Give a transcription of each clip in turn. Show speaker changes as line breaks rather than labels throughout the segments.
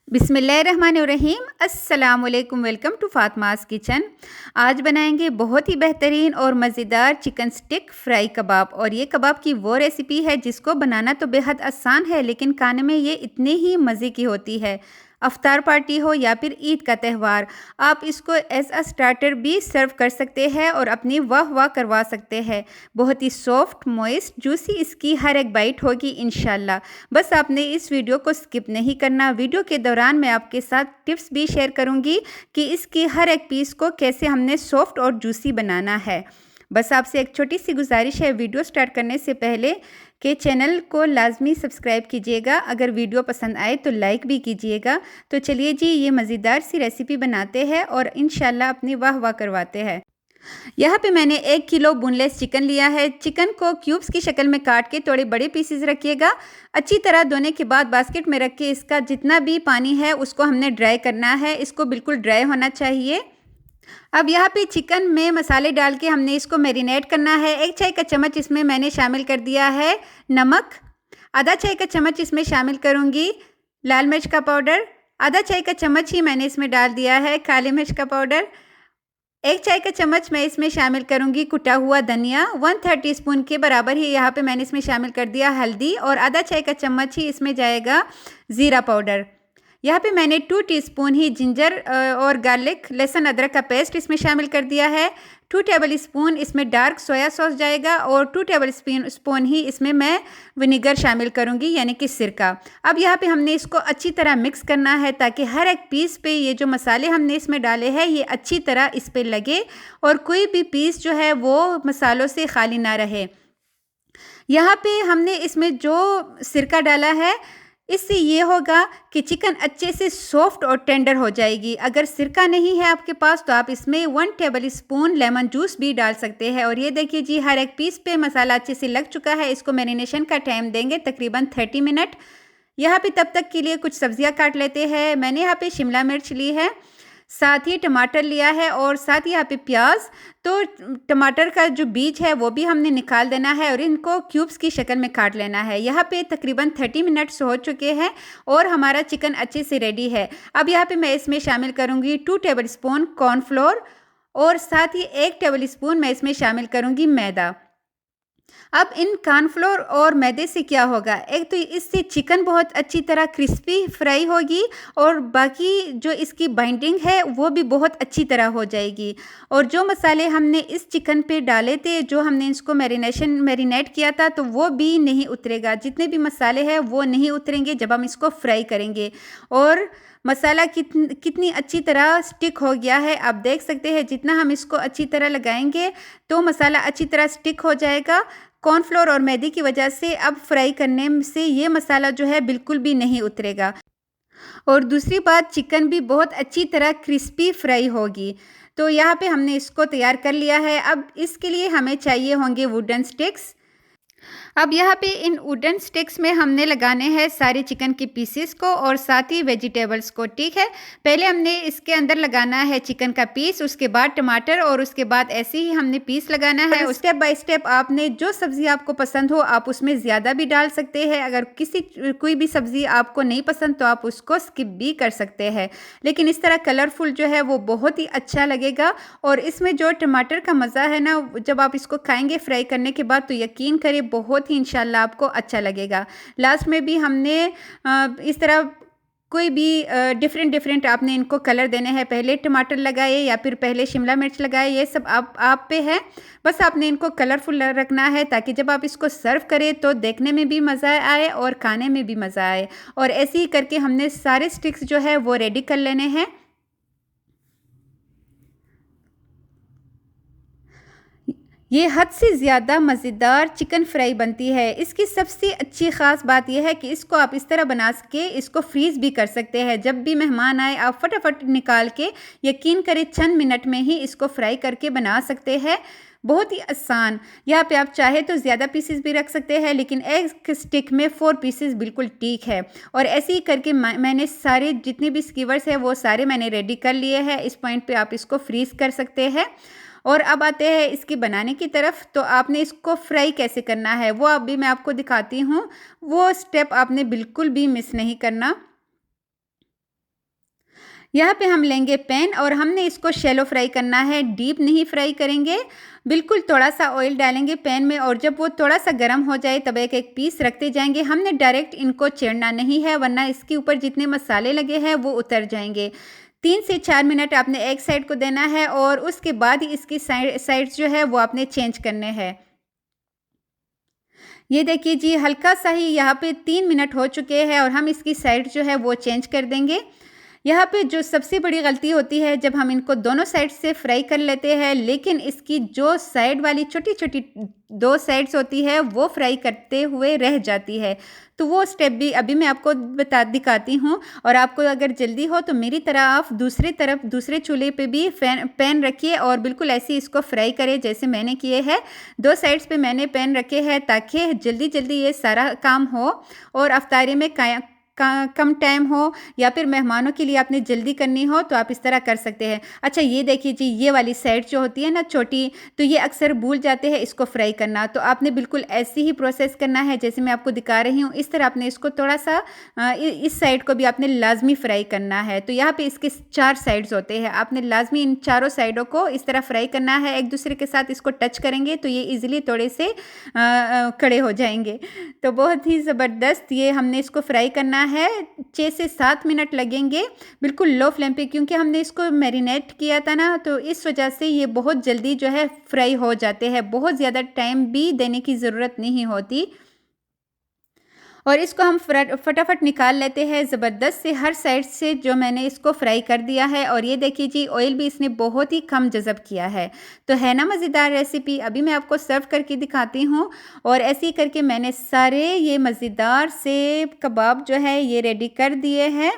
बिस्मिल्लाहिर्रहमानिर्रहीम। अस्सलाम वालेकुम। Welcome to Fatima's kitchen. आज बनाएंगे बहुत ही बेहतरीन और मज़ेदार चिकन स्टिक फ्राई कबाब। और ये कबाब की वो रेसिपी है जिसको बनाना तो बेहद आसान है, लेकिन खाने में ये इतने ही मज़े की होती है। अफ्तार पार्टी हो या फिर ईद का त्यौहार, आप इसको एज अ स्टार्टर भी सर्व कर सकते हैं और अपनी वाह वाह करवा सकते हैं। बहुत ही सॉफ्ट, मॉइस्ट, जूसी इसकी हर एक बाइट होगी इंशाल्लाह। बस आपने इस वीडियो को स्किप नहीं करना। वीडियो के दौरान मैं आपके साथ टिप्स भी शेयर करूंगी कि इसकी हर एक पीस को कैसे हमने सॉफ्ट और जूसी बनाना है। बस आपसे एक छोटी सी गुजारिश है, वीडियो स्टार्ट करने से पहले कि चैनल को लाजमी सब्सक्राइब कीजिएगा। अगर वीडियो पसंद आए तो लाइक भी कीजिएगा। तो चलिए जी, ये मज़ेदार सी रेसिपी बनाते हैं और इंशाल्लाह अपनी वाह वाह करवाते हैं। यहाँ पे मैंने 1 किलो बोनलेस चिकन लिया है। चिकन को क्यूब्स की शक्ल में काट के थोड़े बड़े पीसेस रखिएगा। अच्छी तरह धोने के बाद बास्केट में रख के इसका जितना भी पानी है उसको हमने ड्राई करना है। इसको बिल्कुल ड्राई होना चाहिए। अब यहाँ पे चिकन में मसाले डाल के हमने इसको मैरिनेट करना है। 1 चाय का चम्मच इसमें मैंने शामिल कर दिया है नमक। आधा चाय का चम्मच इसमें शामिल करूँगी लाल मिर्च का पाउडर। आधा चाय का चम्मच ही मैंने इसमें डाल दिया है काली मिर्च का पाउडर। 1 चाय का चम्मच मैं इसमें शामिल करूंगी कुटा हुआ धनिया। 1/3 टीस्पून के बराबर ही यहाँ पे मैंने इसमें शामिल कर दिया हल्दी। और आधा चाय का चम्मच ही इसमें जाएगा ज़ीरा पाउडर। यहाँ पे मैंने 2 टीस्पून ही जिंजर और गार्लिक, लहसुन अदरक का पेस्ट इसमें शामिल कर दिया है। 2 टेबल स्पून इसमें डार्क सोया सॉस जाएगा और 2 टेबल स्पून ही इसमें मैं विनेगर शामिल करूँगी, यानी कि सिरका। अब यहाँ पे हमने इसको अच्छी तरह मिक्स करना है ताकि हर एक पीस पे ये जो मसाले हमने इसमें डाले हैं ये अच्छी तरह इस पे लगे और कोई भी पीस जो है वो मसालों से खाली ना रहे। यहाँ पे हमने इसमें जो सिरका डाला है इससे ये होगा कि चिकन अच्छे से सॉफ्ट और टेंडर हो जाएगी। अगर सिरका नहीं है आपके पास तो आप इसमें 1 टेबल स्पून लेमन जूस भी डाल सकते हैं। और ये देखिए जी, हर एक पीस पे मसाला अच्छे से लग चुका है। इसको मैरिनेशन का टाइम देंगे तकरीबन 30 मिनट। यहाँ पे तब तक के लिए कुछ सब्जियाँ काट लेते हैं। मैंने यहाँ पे शिमला मिर्च ली है, साथ ही टमाटर लिया है और साथ ही यहाँ पे प्याज। तो टमाटर का जो बीज है वो भी हमने निकाल देना है और इनको क्यूब्स की शक्ल में काट लेना है। यहाँ पे तकरीबन 30 मिनट्स हो चुके हैं और हमारा चिकन अच्छे से रेडी है। अब यहाँ पे मैं इसमें शामिल करूँगी 2 टेबल स्पून कॉर्नफ्लोर और साथ ही 1 टेबल स्पून मैं इसमें शामिल करूँगी मैदा। अब इन कॉर्नफ्लोर और मैदे से क्या होगा, एक तो इससे चिकन बहुत अच्छी तरह क्रिस्पी फ्राई होगी और बाकी जो इसकी बाइंडिंग है वो भी बहुत अच्छी तरह हो जाएगी। और जो मसाले हमने इस चिकन पे डाले थे, जो हमने इसको मैरिनेट किया था, तो वो भी नहीं उतरेगा। जितने भी मसाले हैं वो नहीं उतरेंगे जब हम इसको फ्राई करेंगे। और मसाला कितनी अच्छी तरह स्टिक हो गया है आप देख सकते हैं। जितना हम इसको अच्छी तरह लगाएंगे तो मसाला अच्छी तरह स्टिक हो जाएगा। कॉर्नफ्लोर और मैदे की वजह से अब फ्राई करने से ये मसाला जो है बिल्कुल भी नहीं उतरेगा। और दूसरी बात, चिकन भी बहुत अच्छी तरह क्रिस्पी फ्राई होगी। तो यहाँ पे हमने इसको तैयार कर लिया है। अब इसके लिए हमें चाहिए होंगे वुडन स्टिक्स। अब यहाँ पे इन वुडन स्टिक्स में हमने लगाने हैं सारे चिकन के पीसेस को और साथ ही वेजिटेबल्स को। ठीक है, पहले हमने इसके अंदर लगाना है चिकन का पीस, उसके बाद टमाटर और उसके बाद ऐसे ही हमने पीस लगाना है। स्टेप बाय स्टेप आपने जो सब्ज़ी आपको पसंद हो आप उसमें ज़्यादा भी डाल सकते हैं। अगर कोई भी सब्ज़ी आपको नहीं पसंद तो आप उसको स्किप भी कर सकते हैं। लेकिन इस तरह कलरफुल जो है वो बहुत ही अच्छा लगेगा। और इसमें जो टमाटर का मज़ा है ना, जब आप इसको खाएंगे फ्राई करने के बाद तो यकीन करें बहुत ही इंशाल्लाह आपको अच्छा लगेगा। लास्ट में भी हमने इस तरह कोई भी डिफरेंट आपने इनको कलर देने हैं। पहले टमाटर लगाए या फिर पहले शिमला मिर्च लगाए, ये सब आप पे है। बस आपने इनको कलरफुल रखना है ताकि जब आप इसको सर्व करें तो देखने में भी मज़ा आए और खाने में भी मज़ा आए। और ऐसे ही करके हमने सारे स्टिक्स जो है वो रेडी कर लेने हैं। ये हद से ज़्यादा मज़ेदार चिकन फ्राई बनती है। इसकी सबसे अच्छी ख़ास बात यह है कि इसको आप इस तरह बना के इसको फ्रीज़ भी कर सकते हैं। जब भी मेहमान आए आप फटाफट निकाल के, यकीन करें चंद मिनट में ही इसको फ्राई करके बना सकते हैं। बहुत ही आसान। यहाँ पे आप चाहे तो ज़्यादा पीसेस भी रख सकते हैं, लेकिन एक स्टिक में 4 पीसेस बिल्कुल ठीक है। और ऐसे ही करके मैंने सारे जितने भी स्कीवर्स हैं वो सारे मैंने रेडी कर लिए हैं। इस पॉइंट पे आप इसको फ्रीज़ कर सकते हैं। और अब आते हैं इसकी बनाने की तरफ। तो आपने इसको फ्राई कैसे करना है वो अब भी मैं आपको दिखाती हूँ। वो स्टेप आपने बिल्कुल भी मिस नहीं करना। यहाँ पे हम लेंगे पैन और हमने इसको शैलो फ्राई करना है, डीप नहीं फ्राई करेंगे। बिल्कुल थोड़ा सा ऑयल डालेंगे पैन में और जब वो थोड़ा सा गर्म हो जाए तब एक एक पीस रखते जाएंगे। हमने डायरेक्ट इनको छेड़ना नहीं है वरना इसके ऊपर जितने मसाले लगे हैं वो उतर जाएंगे। 3 से 4 मिनट आपने एक साइड को देना है और उसके बाद ही इसकी साइड्स जो है वो आपने चेंज करने हैं। ये देखिए जी, हल्का सा ही यहाँ पे 3 मिनट हो चुके हैं और हम इसकी साइड जो है वो चेंज कर देंगे। यहाँ पे जो सबसे बड़ी गलती होती है जब हम इनको दोनों साइड से फ्राई कर लेते हैं, लेकिन इसकी जो साइड वाली छोटी-छोटी 2 साइड्स होती है वो फ्राई करते हुए रह जाती है। तो वो स्टेप भी अभी मैं आपको दिखाती हूँ और आपको अगर जल्दी हो तो मेरी तरह आप दूसरी तरफ दूसरे चूल्हे पे भी पैन रखिए और बिल्कुल ऐसे इसको फ्राई करें जैसे मैंने किए हैं। 2 साइड्स पे मैंने पैन रखे हैं ताकि जल्दी-जल्दी ये सारा काम हो और अफ्तारी में कम टाइम हो या फिर मेहमानों के लिए आपने जल्दी करनी हो तो आप इस तरह कर सकते हैं। अच्छा ये देखिए जी, ये वाली साइड जो होती है ना छोटी, तो ये अक्सर भूल जाते हैं इसको फ्राई करना। तो आपने बिल्कुल ऐसे ही प्रोसेस करना है जैसे मैं आपको दिखा रही हूँ। इस तरह आपने इसको थोड़ा सा इस साइड को भी आपने लाजमी फ्राई करना है। तो यहाँ पे इसके 4 साइड्स होते हैं, आपने लाजमी इन चारों साइडों को इस तरह फ्राई करना है। एक दूसरे के साथ इसको टच करेंगे तो ये ईजिली थोड़े से खड़े हो जाएंगे। तो बहुत ही ज़बरदस्त ये हमने इसको फ्राई करना है। 6 से 7 मिनट लगेंगे बिल्कुल लो फ्लेम पे, क्योंकि हमने इसको मैरिनेट किया था ना, तो इस वजह से ये बहुत जल्दी जो है फ्राई हो जाते हैं। बहुत ज़्यादा टाइम भी देने की ज़रूरत नहीं होती और इसको हम फटाफट निकाल लेते हैं। ज़बरदस्त से हर साइड से जो मैंने इसको फ्राई कर दिया है और ये देखिए जी, ऑयल भी इसने बहुत ही कम जज़ब किया है। तो है ना मज़ेदार रेसिपी। अभी मैं आपको सर्व करके दिखाती हूँ और ऐसे ही करके मैंने सारे ये मज़ेदार से कबाब जो है ये रेडी कर दिए हैं।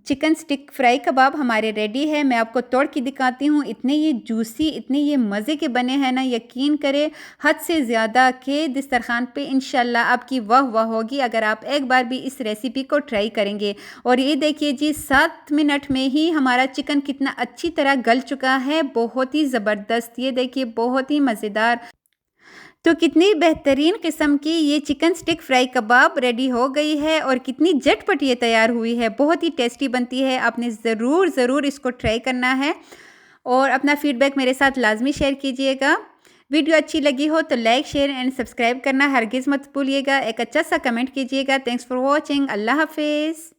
चिकन स्टिक फ्राई कबाब हमारे रेडी है। मैं आपको तोड़ के दिखाती हूँ। इतने ये जूसी, इतने ये मज़े के बने हैं ना, यकीन करें हद से ज़्यादा के दस्तरखान पे इंशाल्लाह आपकी वाह वाह होगी अगर आप एक बार भी इस रेसिपी को ट्राई करेंगे। और ये देखिए जी, 7 मिनट में ही हमारा चिकन कितना अच्छी तरह गल चुका है। बहुत ही ज़बरदस्त, ये देखिए बहुत ही मज़ेदार। तो कितनी बेहतरीन किस्म की ये चिकन स्टिक फ्राई कबाब रेडी हो गई है और कितनी झटपट ये तैयार हुई है। बहुत ही टेस्टी बनती है। आपने ज़रूर इसको ट्राई करना है और अपना फीडबैक मेरे साथ लाजमी शेयर कीजिएगा। वीडियो अच्छी लगी हो तो लाइक, शेयर एंड सब्सक्राइब करना हरगिज़ मत भूलिएगा। एक अच्छा सा कमेंट कीजिएगा। Thanks for watching. अल्लाह हाफिज़।